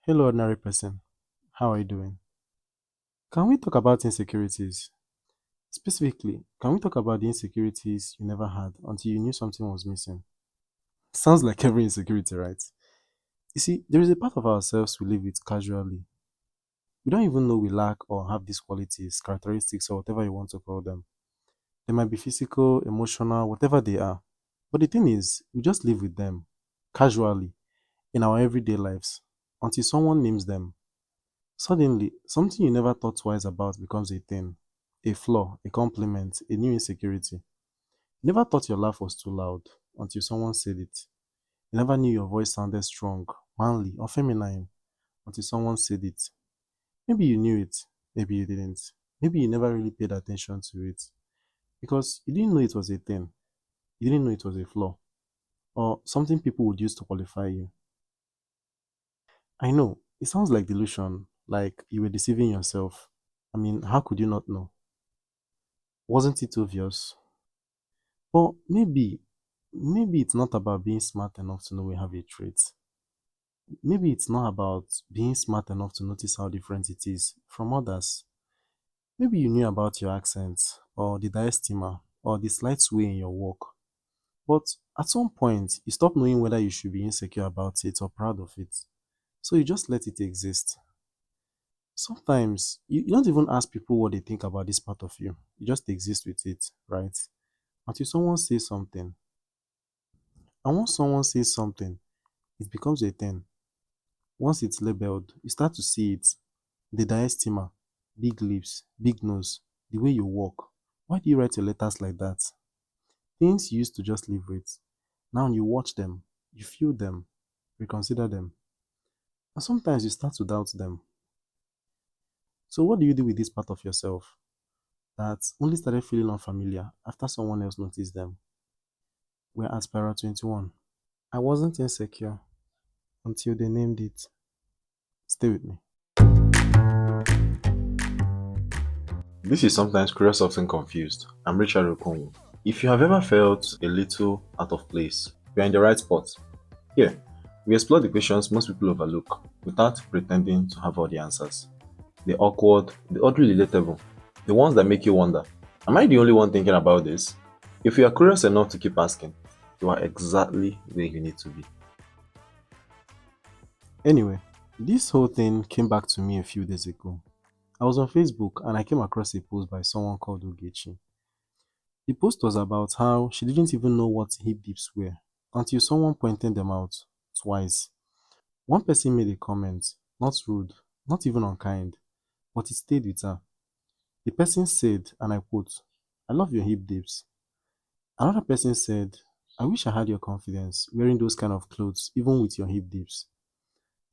Hello, ordinary person. How are you doing? Can we talk about insecurities? Specifically, can we talk about the insecurities you never had until you knew something was missing? Sounds like every insecurity, right? You see, there is a part of ourselves we live with casually. We don't even know we lack or have these qualities, characteristics, or whatever you want to call them. They might be physical, emotional, whatever they are. But the thing is, we just live with them casually in our everyday lives until someone names them. Suddenly, something you never thought twice about becomes a thing, a flaw, a compliment, a new insecurity. You never thought your laugh was too loud until someone said it. You never knew your voice sounded strong, manly, or feminine until someone said it. Maybe you knew it, maybe you didn't. Maybe you never really paid attention to it because you didn't know it was a thing. You didn't know it was a flaw or something people would use to qualify you. I know, it sounds like delusion, like you were deceiving yourself. I mean, how could you not know? Wasn't it obvious? But maybe it's not about being smart enough to know we have a trait. Maybe it's not about being smart enough to notice how different it is from others. Maybe you knew about your accent, or the diastema, or the slight sway in your walk. But at some point, you stop knowing whether you should be insecure about it or proud of it. So you just let it exist. Sometimes you don't even ask people what they think about this part of you. You just exist with it, right? Until someone says something. And once someone says something, it becomes a thing. Once it's labeled, you start to see it. The diastema, big lips, big nose, the way you walk. Why do you write your letters like that? Things you used to just live with. Now you watch them, you feel them, reconsider them. And sometimes you start to doubt them. So what do you do with this part of yourself that only started feeling unfamiliar after someone else noticed them? We're at Spiral 21. I wasn't insecure until they named it. Stay with me. This is sometimes curious, often confused. I'm Richard Okonwo. If you have ever felt a little out of place, you're in the right spot. Here, we explore the questions most people overlook without pretending to have all the answers. The awkward, the oddly relatable, the ones that make you wonder, am I the only one thinking about this? If you are curious enough to keep asking, you are exactly where you need to be. Anyway, this whole thing came back to me a few days ago. I was on Facebook and I came across a post by someone called Ogechi. The post was about how she didn't even know what hip dips were until someone pointed them out twice. One person made a comment, not rude, not even unkind, but it stayed with her. The person said, and I quote, I love your hip dips. Another person said, I wish I had your confidence wearing those kind of clothes, even with your hip dips.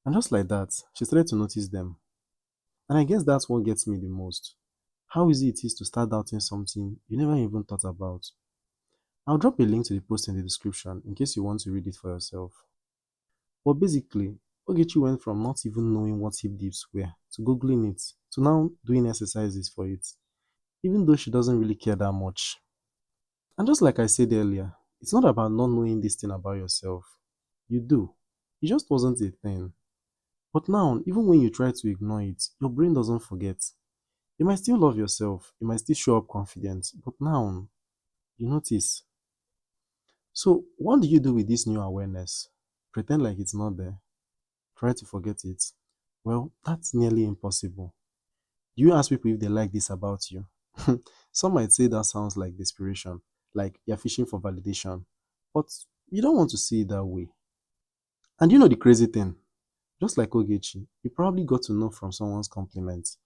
And just like that, she started to notice them. And I guess that's what gets me the most. How easy it is to start doubting something you never even thought about. I'll drop a link to the post in the description in case you want to read it for yourself. But basically, Ogechi went from not even knowing what hip dips were to googling it to now doing exercises for it, even though she doesn't really care that much. And just like I said earlier, it's not about not knowing this thing about yourself. You do. It just wasn't a thing. But now, even when you try to ignore it, your brain doesn't forget. You might still love yourself, you might still show up confident, but now you notice. So, what do you do with this new awareness? Pretend like it's not there. Try to forget it. Well, that's nearly impossible. Do you ask people if they like this about you? Some might say that sounds like desperation, like you're fishing for validation. But you don't want to see it that way. And you know the crazy thing? Just like Ogechi, you probably got to know from someone's compliments.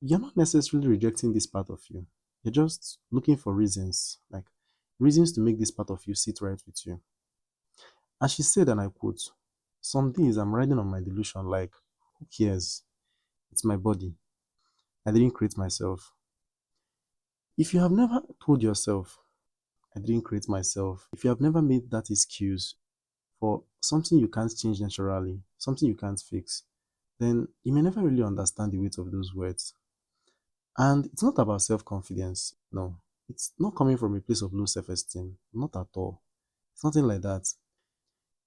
You're not necessarily rejecting this part of you. You're just looking for reasons, like reasons to make this part of you sit right with you. As she said, and I quote, some days I'm riding on my delusion like, who cares? It's my body. I didn't create myself. If you have never told yourself, I didn't create myself, if you have never made that excuse for something you can't change naturally, something you can't fix, then you may never really understand the weight of those words. And it's not about self confidence. No, it's not coming from a place of low self esteem. Not at all. It's nothing like that.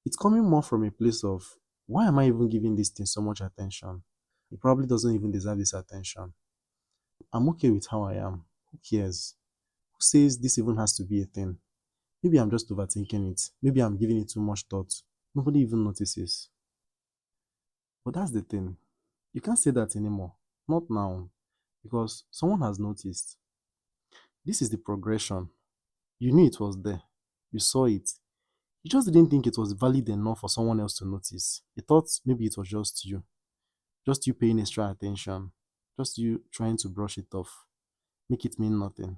It's coming more from a place of Why am I even giving this thing so much attention? It probably doesn't even deserve this attention. I'm okay with how I am. Who cares? Who says this even has to be a thing? Maybe I'm just overthinking it. Maybe I'm giving it too much thought. Nobody even notices. But that's the thing. You can't say that anymore. Not now. Because someone has noticed. This is the progression. You knew it was there. You saw it. You just didn't think it was valid enough for someone else to notice. You thought maybe it was just you. Just you paying extra attention. Just you trying to brush it off. Make it mean nothing.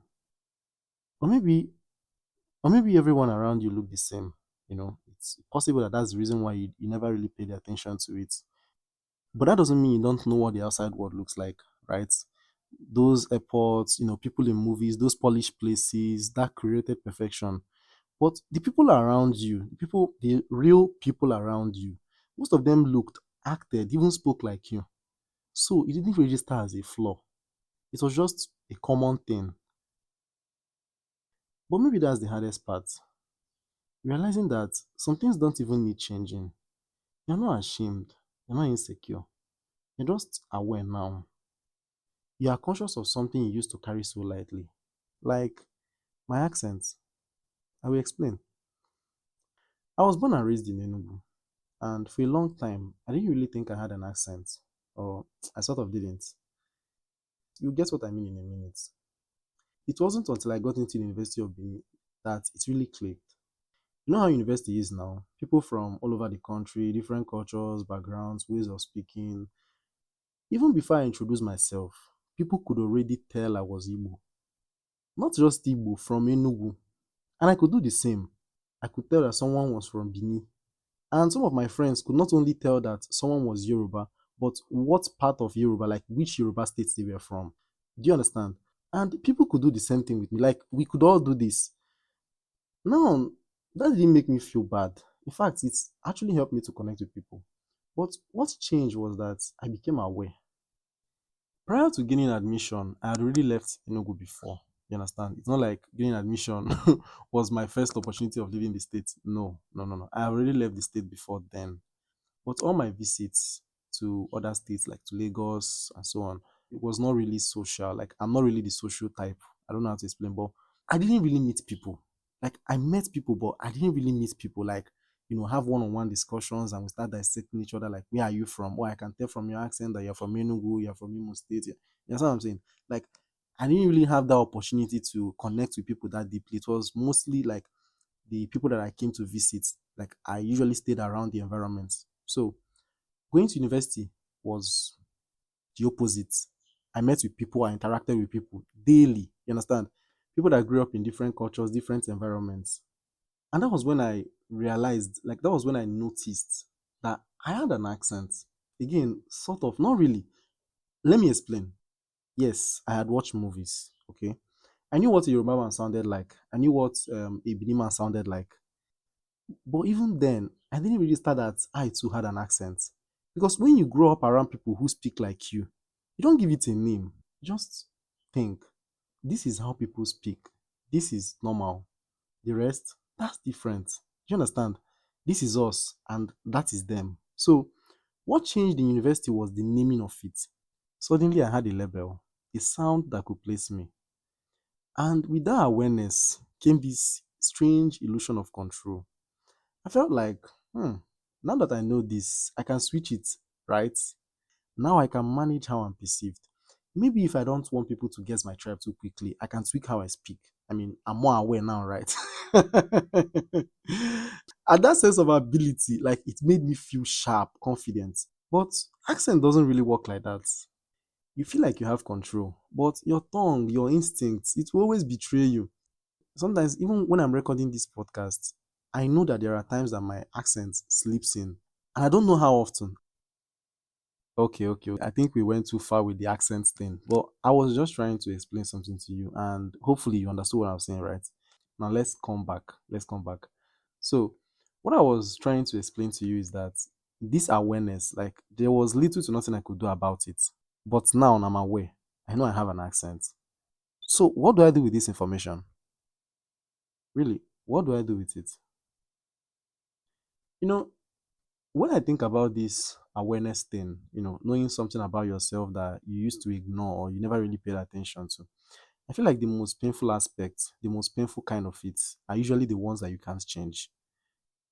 Or maybe everyone around you look the same. It's possible that that's the reason why you never really paid attention to it. But that doesn't mean you don't know what the outside world looks like, right? Those airports, people in movies, those polished places, that created perfection. But the people around you, the real people around you, most of them looked, acted, even spoke like you. So it didn't register as a flaw. It was just a common thing. But maybe that's the hardest part. Realizing that some things don't even need changing. You're not ashamed. You're not insecure. You're just aware now. You are conscious of something you used to carry so lightly. Like my accent. I will explain. I was born and raised in Enugu, and for a long time, I didn't really think I had an accent, or I sort of didn't. You get what I mean in a minute. It wasn't until I got into the University of Benin that it really clicked. You know how university is now? People from all over the country, different cultures, backgrounds, ways of speaking. Even before I introduced myself, people could already tell I was Igbo. Not just Igbo, from Enugu. And I could do the same. I could tell that someone was from Benin. And some of my friends could not only tell that someone was Yoruba, but what part of Yoruba, like which Yoruba states they were from. Do you understand? And people could do the same thing with me. Like we could all do this. Now, that didn't make me feel bad. In fact, it's actually helped me to connect with people. But what changed was that I became aware. Prior to gaining admission, I had already left Enugu before. You understand? It's not like gaining admission was my first opportunity of leaving the state. No, no, no, no. I already left the state before then. But all my visits to other states, like to Lagos and so on, it was not really social. Like I'm not really the social type. I don't know how to explain, but I didn't really meet people. Like I met people, but I didn't really meet people. Like have one-on-one discussions and we start dissecting each other. Like, where are you from? Oh, I can tell from your accent that you're from Enugu, you're from Imo State. You know what I'm saying? Like, I didn't really have that opportunity to connect with people that deeply. It was mostly like the people that I came to visit. Like, I usually stayed around the environment. So going to university was the opposite. I met with people, I interacted with people daily. You understand? People that grew up in different cultures, different environments. And that was when I realized, like, that was when I noticed that I had an accent. Again, sort of, not really. Let me explain. Yes, I had watched movies, okay? I knew what a Yoruba man sounded like. I knew what a Benin man sounded like. But even then, I didn't register that I too had an accent. Because when you grow up around people who speak like you don't give it a name. Just think, this is how people speak. This is normal. The rest, that's different. Do you understand? This is us and that is them. So, what changed in university was the naming of it. Suddenly, I had a label, a sound that could place me. And with that awareness came this strange illusion of control. I felt like, now that I know this, I can switch it, right? Now I can manage how I'm perceived. Maybe if I don't want people to guess my tribe too quickly, I can tweak how I speak. I mean, I'm more aware now, right? And that sense of ability, like it made me feel sharp, confident. But accent doesn't really work like that. You feel like you have control, but your tongue, your instincts, it will always betray you. Sometimes, even when I'm recording this podcast, I know that there are times that my accent slips in, and I don't know how often. Okay, okay. I think we went too far with the accent thing, but I was just trying to explain something to you, and hopefully you understood what I was saying, right? Now let's come back. Let's come back. So, what I was trying to explain to you is that this awareness, like there was little to nothing I could do about it, but now I'm aware. I know I have an accent. So, what do I do with this information? Really, what do I do with it? You know, When I think about this awareness thing, knowing something about yourself that you used to ignore or you never really paid attention to, I feel like the most painful aspects, the most painful kind of it, are usually the ones that you can't change.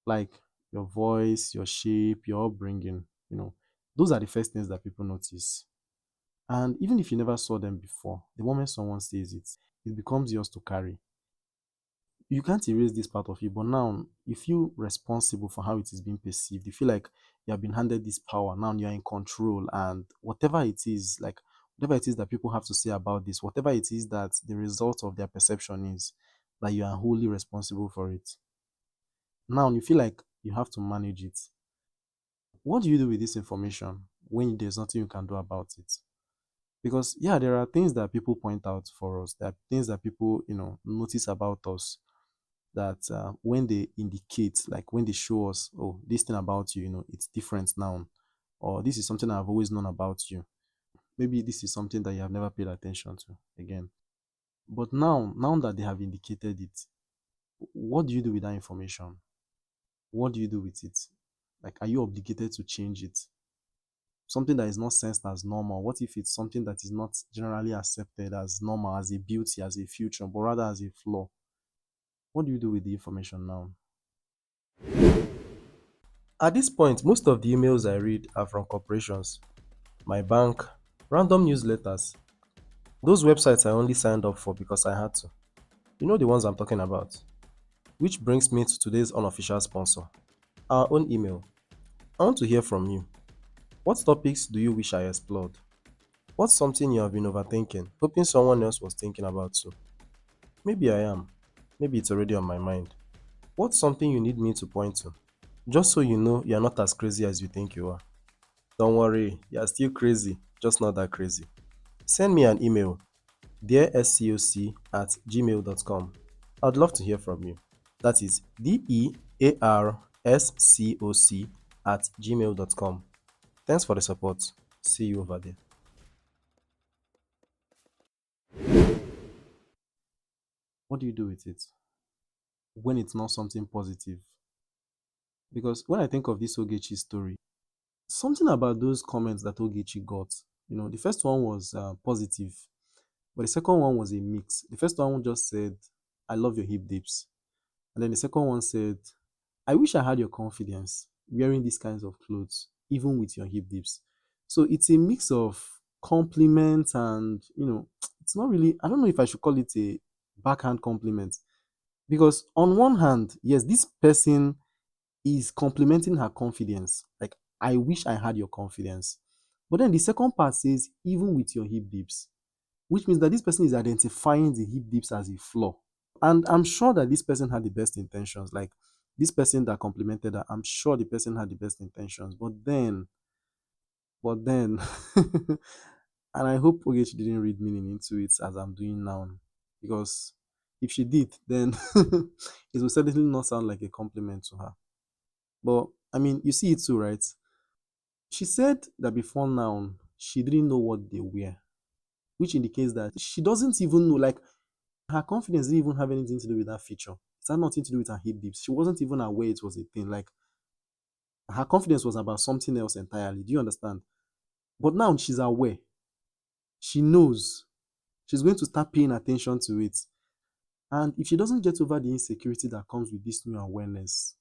Like your voice, your shape, your upbringing, those are the first things that people notice. And even if you never saw them before, the moment someone says it, it becomes yours to carry. You can't erase this part of you, but now you feel responsible for how it is being perceived. You feel like you have been handed this power. Now you're in control, and whatever it is, like whatever it is that people have to say about this, whatever it is that the result of their perception is, that you are wholly responsible for it. Now you feel like you have to manage it. What do you do with this information when there's nothing you can do about it? Because yeah, there are things that people point out for us. There are things that people, notice about us that when they indicate, like when they show us, oh, this thing about you, it's different now, or this is something I've always known about you. Maybe this is something that you have never paid attention to again. But now that they have indicated it, what do you do with that information? What do you do with it? Like, are you obligated to change it? Something that is not sensed as normal, what if it's something that is not generally accepted as normal, as a beauty, as a future, but rather as a flaw? What do you do with the information now? At this point, most of the emails I read are from corporations, my bank, random newsletters, those websites I only signed up for because I had to. You know the ones I'm talking about. Which brings me to today's unofficial sponsor, our own email. I want to hear from you. What topics do you wish I explored? What's something you have been overthinking, hoping someone else was thinking about too? Maybe I am. Maybe it's already on my mind. What's something you need me to point to? Just so you know you're not as crazy as you think you are. Don't worry, you're still crazy, just not that crazy. Send me an email, dearscoc@gmail.com. I'd love to hear from you. That is dearscoc@gmail.com. Thanks for the support. See you over there. What do you do with it when it's not something positive? Because when I think of this Ogechi story, something about those comments that Ogechi got, the first one was positive, but the second one was a mix. The first one just said, I love your hip dips. And then the second one said, I wish I had your confidence wearing these kinds of clothes, even with your hip dips. So it's a mix of compliment and, it's not really, I don't know if I should call it a backhand compliment. Because on one hand, yes, this person is complimenting her confidence. Like, I wish I had your confidence. But then the second part says, even with your hip dips, which means that this person is identifying the hip dips as a flaw. And I'm sure that this person had the best intentions. Like this person that complimented her, I'm sure the person had the best intentions. But then, and I hope Ogechi didn't read meaning into it as I'm doing now. Because if she did, then it will certainly not sound like a compliment to her. But I mean, you see it too, right? She said that before now, she didn't know what they were, which indicates that she doesn't even know, like, her confidence didn't even have anything to do with that feature. It had nothing to do with her hip dips. She wasn't even aware it was a thing. Like, her confidence was about something else entirely. Do you understand? But now she's aware. She knows. She's going to start paying attention to it. And if she doesn't get over the insecurity that comes with this new awareness,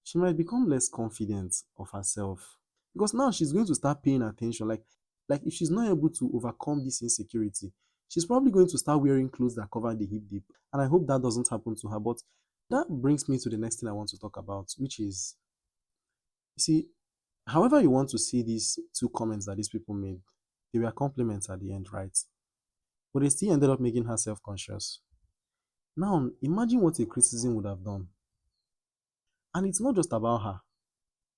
she might become less confident of herself. Because now she's going to start paying attention. Like if she's not able to overcome this insecurity, she's probably going to start wearing clothes that cover the hip dip. And I hope that doesn't happen to her. But that brings me to the next thing I want to talk about, which is, you see, however you want to see these two comments that these people made, they were compliments at the end, right? But they still ended up making her self-conscious. Now, imagine what a criticism would have done. And it's not just about her.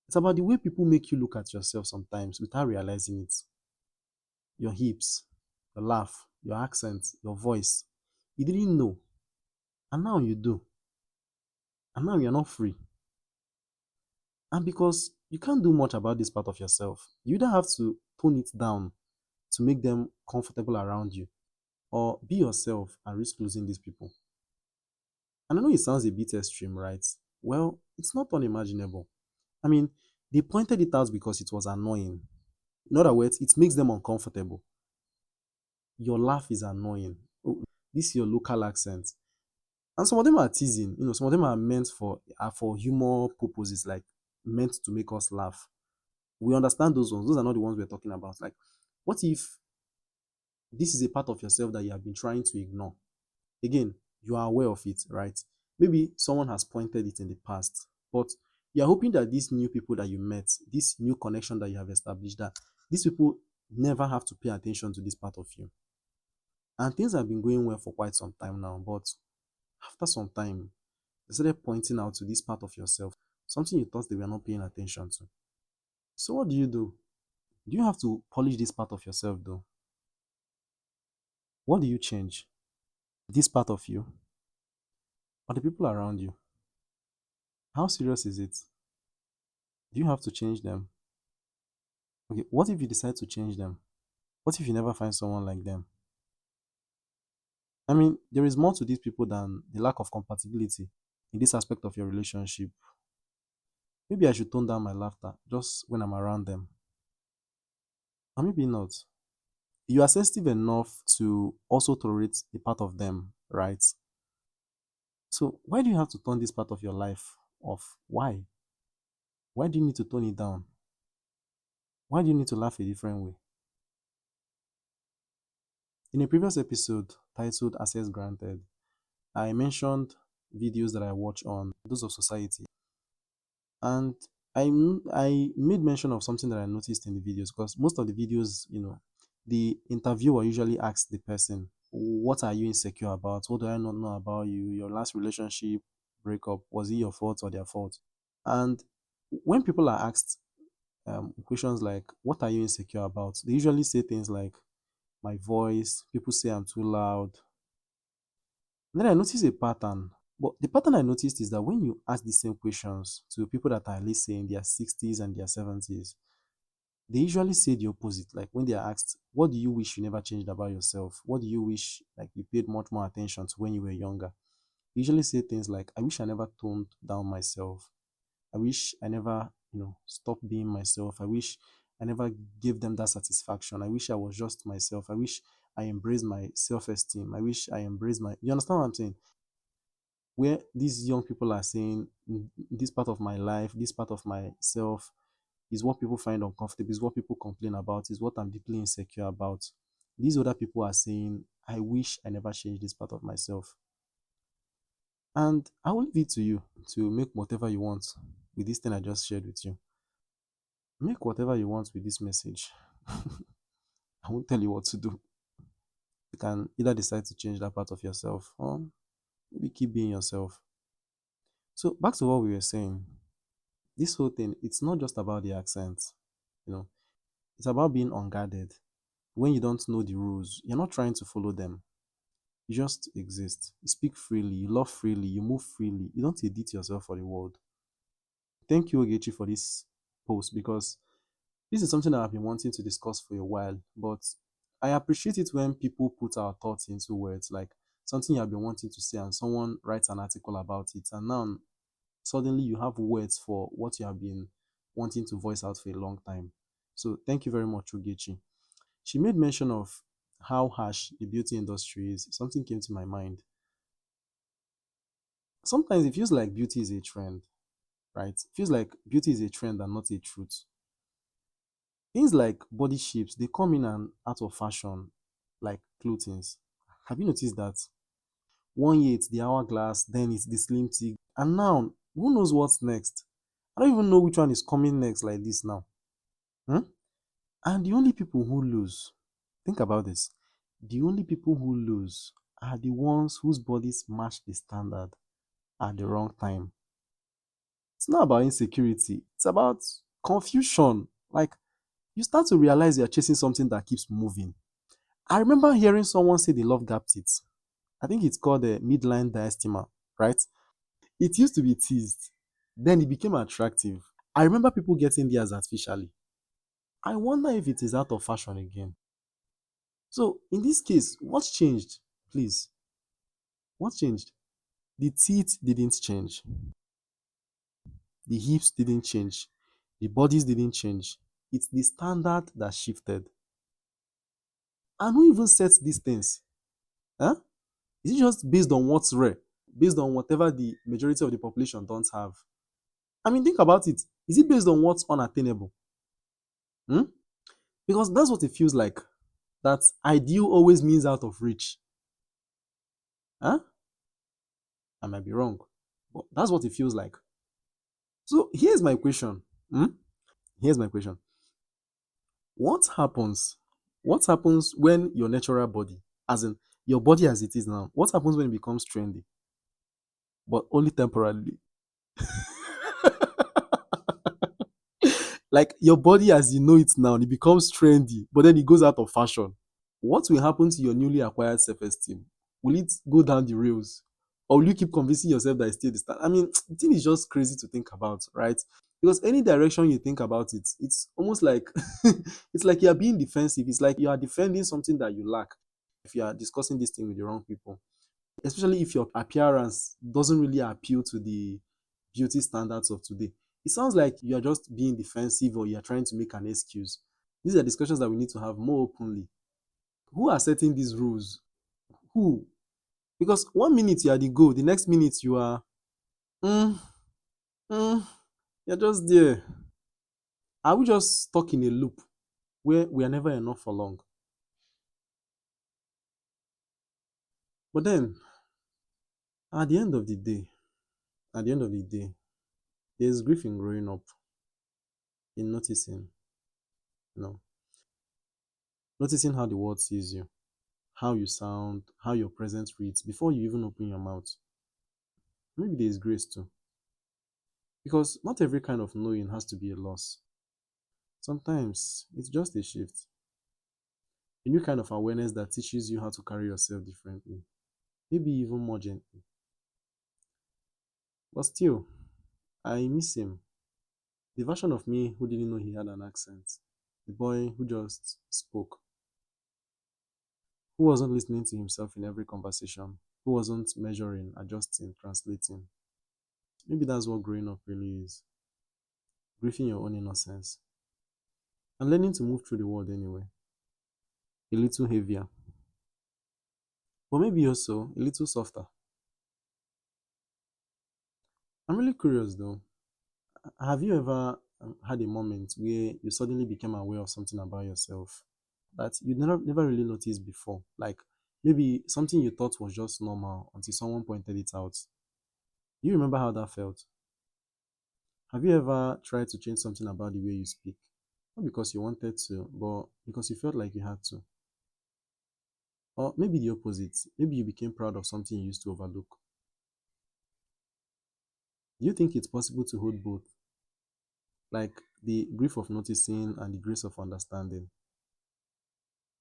It's about the way people make you look at yourself sometimes without realizing it. Your hips, your laugh, your accent, your voice. You didn't know. And now you do. And now you're not free. And because you can't do much about this part of yourself, you either have to tone it down to make them comfortable around you, or be yourself and risk losing these people. And I know it sounds a bit extreme, right? Well, it's not unimaginable. I mean, They pointed it out because it was annoying. In other words, it makes them uncomfortable. Your laugh is annoying. Oh, this is your local accent. And some of them are teasing, some of them are meant for humor purposes, like meant to make us laugh. We understand those ones. Those are not the ones we're talking about. Like, what if this is a part of yourself that you have been trying to ignore? Again, you are aware of it, right? Maybe someone has pointed it in the past, but you're hoping that these new people that you met, this new connection that you have established, that these people never have to pay attention to this part of you. And things have been going well for quite some time now, but after some time, they started pointing out to this part of yourself, something you thought they were not paying attention to. So what do you do? Do you have to polish this part of yourself though? What do you change? This part of you or the people around you? How serious is it? Do you have to change them? Okay, what if you decide to change them? What if you never find someone like them? I mean, there is more to these people than the lack of compatibility in this aspect of your relationship. Maybe I should tone down my laughter just when I'm around them. Or maybe not. You are sensitive enough to also tolerate a part of them, right? So why do you have to turn this part of your life off? Why? Why do you need to tone it down? Why do you need to laugh a different way? In a previous episode titled Access Granted, I mentioned videos that I watch on Those of Society. And I made mention of something that I noticed in the videos, because most of the videos, the interviewer usually asks the person, what are you insecure about? What do I not know about you? Your last relationship breakup, was it your fault or their fault? And when people are asked questions like, what are you insecure about? They usually say things like, my voice, people say I'm too loud. And then I noticed a pattern. But the pattern I noticed is that when you ask the same questions to people that are, let's say, in their 60s and their 70s, they usually say the opposite. Like when they are asked, what do you wish you never changed about yourself? What do you wish like you paid much more attention to when you were younger? They usually say things like, I wish I never toned down myself. I wish I never, stopped being myself. I wish I never gave them that satisfaction. I wish I was just myself. I wish I embraced my self-esteem. I wish I embraced you understand what I'm saying? Where these young people are saying, this part of my life, this part of myself is what people find uncomfortable, is what people complain about, is what I'm deeply insecure about. These other people are saying, I wish I never changed this part of myself. And I will leave it to you to make whatever you want with this thing I just shared with you. Make whatever you want with this message. I won't tell you what to do. You can either decide to change that part of yourself or maybe keep being yourself. So back to what we were saying. This whole thing, it's not just about the accent, you know, it's about being unguarded. When you don't know the rules, you're not trying to follow them. You just exist. You speak freely, you love freely, you move freely. You don't edit yourself for the world. Thank you, Ogechi, for this post, because this is something that I've been wanting to discuss for a while. But I appreciate it when people put our thoughts into words, like something you have been wanting to say, and someone writes an article about it. And now suddenly you have words for what you have been wanting to voice out for a long time. So thank you very much, Ogechi. She made mention of how harsh the beauty industry is. Something came to my mind. Sometimes it feels like beauty is a trend, right? It feels like beauty is a trend and not a truth. Things like body shapes, they come in and out of fashion, like clothing. Have you noticed that? One year it's the hourglass, then it's the slim tig, and now who knows what's next? I don't even know which one is coming next like this now. Hmm? And the only people who lose, think about this, the only people who lose are the ones whose bodies match the standard at the wrong time. It's not about insecurity, it's about confusion. Like, you start to realize you're chasing something that keeps moving. I remember hearing someone say they love gap teeth. I think it's called a midline diastema, right? It used to be teased, then it became attractive. I remember people getting theirs artificially. I wonder if it is out of fashion again. So, in this case, what's changed? Please, what changed? The teeth didn't change, the hips didn't change, The bodies didn't change. It's the standard that shifted. And who even sets these things? Huh? Is it just based on what's rare? Based on whatever the majority of the population don't have? I mean, think about it. Is it based on what's unattainable? Hmm? Because that's what it feels like. That ideal always means out of reach. Huh? I might be wrong, but that's what it feels like. So here's my question. Hmm? Here's my question. What happens? What happens when your natural body, as in your body as it is now, what happens when it becomes trendy, but only temporarily? Like your body as you know it now, it becomes trendy, but then it goes out of fashion. What will happen to your newly acquired self-esteem? Will it go down the rails? Or will you keep convincing yourself that it's still the start? I mean, the thing is just crazy to think about, right? Because any direction you think about it, it's almost like it's like you're being defensive. It's like you are defending something that you lack if you are discussing this thing with the wrong people. Especially if your appearance doesn't really appeal to the beauty standards of today. It sounds like you're just being defensive or you're trying to make an excuse. These are discussions that we need to have more openly. Who are setting these rules? Who? Because one minute you are the goal, the next minute you are, mm, mm, you're just there. Are we just stuck in a loop where we are never enough for long? But then, at the end of the day, at the end of the day, there's grief in growing up, in noticing, you know, noticing how the world sees you, how you sound, how your presence reads before you even open your mouth. Maybe there is grace too. Because not every kind of knowing has to be a loss. Sometimes it's just a shift, a new kind of awareness that teaches you how to carry yourself differently, maybe even more gently. But still, I miss him. The version of me who didn't know he had an accent. The boy who just spoke, who wasn't listening to himself in every conversation, who wasn't measuring, adjusting, translating. Maybe that's what growing up really is, grieving your own innocence and learning to move through the world anyway. A little heavier, but maybe also a little softer. I'm really curious though. Have you ever had a moment where you suddenly became aware of something about yourself that you never really noticed before? Like maybe something you thought was just normal until someone pointed it out. Do you remember how that felt? Have you ever tried to change something about the way you speak? Not because you wanted to, but because you felt like you had to. Or maybe the opposite. Maybe you became proud of something you used to overlook. Do you think it's possible to hold both? Like the grief of noticing and the grace of understanding?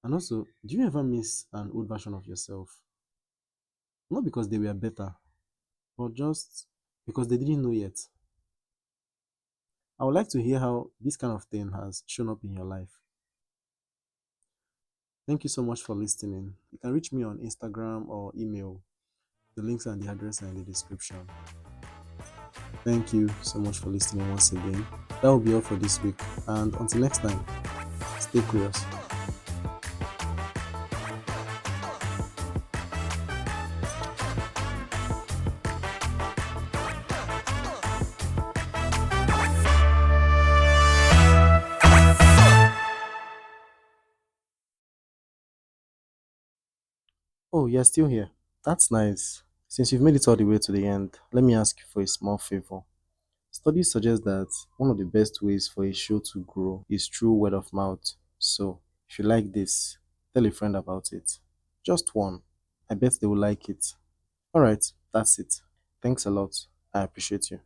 And also, do you ever miss an old version of yourself? Not because they were better, but just because they didn't know yet. I would like to hear how this kind of thing has shown up in your life. Thank you so much for listening. You can reach me on Instagram or email. The links and the address are in the description. Thank you so much for listening once again. That will be all for this week. And until next time, stay curious. Oh, you're still here. That's nice. Since you've made it all the way to the end, let me ask you for a small favor. Studies suggest that one of the best ways for a show to grow is through word of mouth. So, if you like this, tell a friend about it. Just one. I bet they will like it. Alright, that's it. Thanks a lot. I appreciate you.